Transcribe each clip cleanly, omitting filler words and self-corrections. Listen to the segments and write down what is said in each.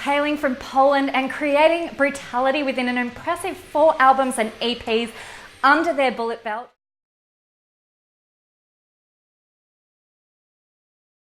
hailing from Poland and creating brutality within an impressive 4 albums and EPs under their bullet belt,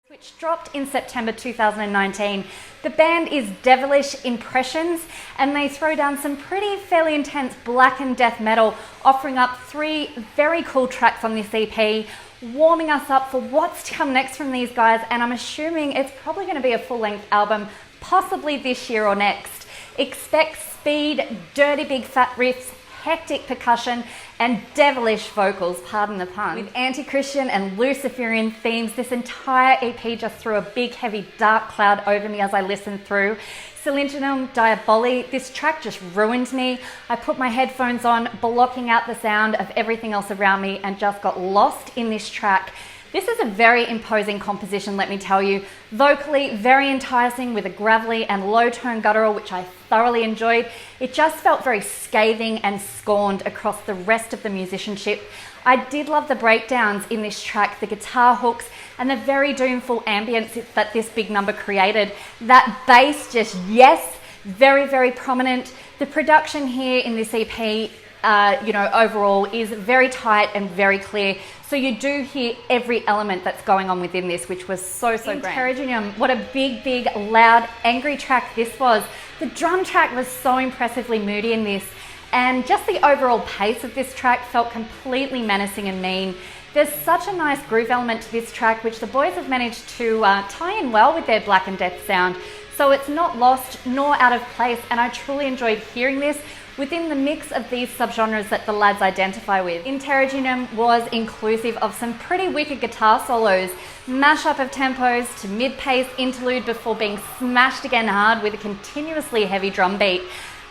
which dropped in September 2019. The band is Devilish Impressions, and they throw down some fairly intense Blackened death metal, offering up 3 very cool tracks on this EP, warming us up for what's to come next from these guys, and I'm assuming it's probably going to be a full-length album, possibly this year or next. Expect speed, dirty big fat riffs, hectic percussion, and devilish vocals, pardon the pun. With anti-Christian and Luciferian themes, this entire EP just threw a big, heavy, dark cloud over me as I listened through. Selenium Diaboli, this track just ruined me. I put my headphones on, blocking out the sound of everything else around me, and just got lost in this track. This is a very imposing composition, let me tell you. Vocally, very enticing with a gravelly and low-tone guttural, which I thoroughly enjoyed. It just felt very scathing and scorned across the rest of the musicianship. I did love the breakdowns in this track, the guitar hooks, and the very doomful ambience that this big number created. That bass just, yes, very, very prominent. The production here in this EP, overall is very tight and very clear. So you do hear every element that's going on within this, which was so great. Encouraging, what a big, loud, angry track this was. The drum track was so impressively moody in this, and just the overall pace of this track felt completely menacing and mean. There's such a nice groove element to this track, which the boys have managed to tie in well with their Black and Death sound. So it's not lost nor out of place, and I truly enjoyed hearing this within the mix of these subgenres that the lads identify with. Interrogium was inclusive of some pretty wicked guitar solos, mashup of tempos to mid-pace interlude before being smashed again hard with a continuously heavy drum beat.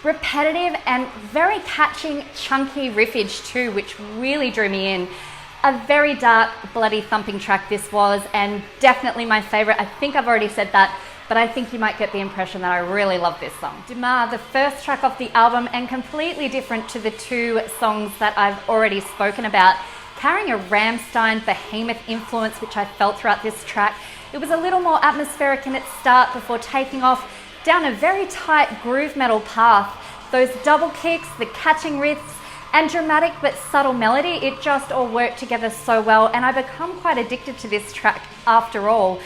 Repetitive and very catching, chunky riffage too, which really drew me in. A very dark, bloody thumping track this was, and definitely my favourite. I think I've already said that, but I think you might get the impression that I really love this song. Damar, the first track off the album, and completely different to the 2 songs that I've already spoken about, carrying a Rammstein behemoth influence, which I felt throughout this track. It was a little more atmospheric in its start before taking off down a very tight groove metal path. Those double kicks, the catching riffs, and dramatic but subtle melody, it just all worked together so well, and I become quite addicted to this track after all.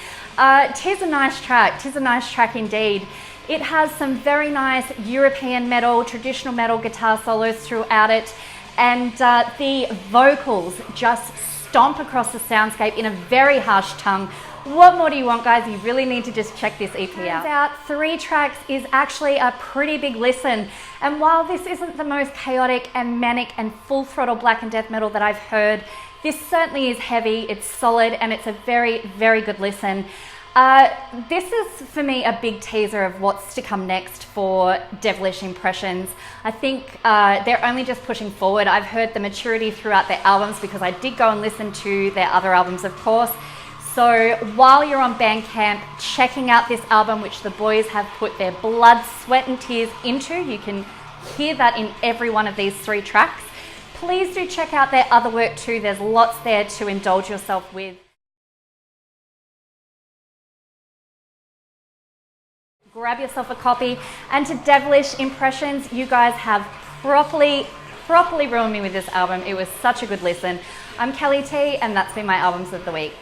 Tis a nice track indeed. It has some very nice European metal, traditional metal guitar solos throughout it, and the vocals just stomp across the soundscape in a very harsh tongue. What more do you want, guys? You really need to just check this EP out. Turns out 3 tracks is actually a pretty big listen, and while this isn't the most chaotic and manic and full throttle Black and Death metal that I've heard, this certainly is heavy, it's solid, and it's a very, very good listen. This is, for me, a big teaser of what's to come next for Devilish Impressions. I think they're only just pushing forward. I've heard the maturity throughout their albums because I did go and listen to their other albums, of course. So while you're on Bandcamp checking out this album, which the boys have put their blood, sweat and tears into, you can hear that in every one of these 3 tracks. Please do check out their other work too. There's lots there to indulge yourself with. Grab yourself a copy, and to Devilish Impressions, you guys have properly ruined me with this album. It was such a good listen. I'm Kelly T, and that's been my albums of the week.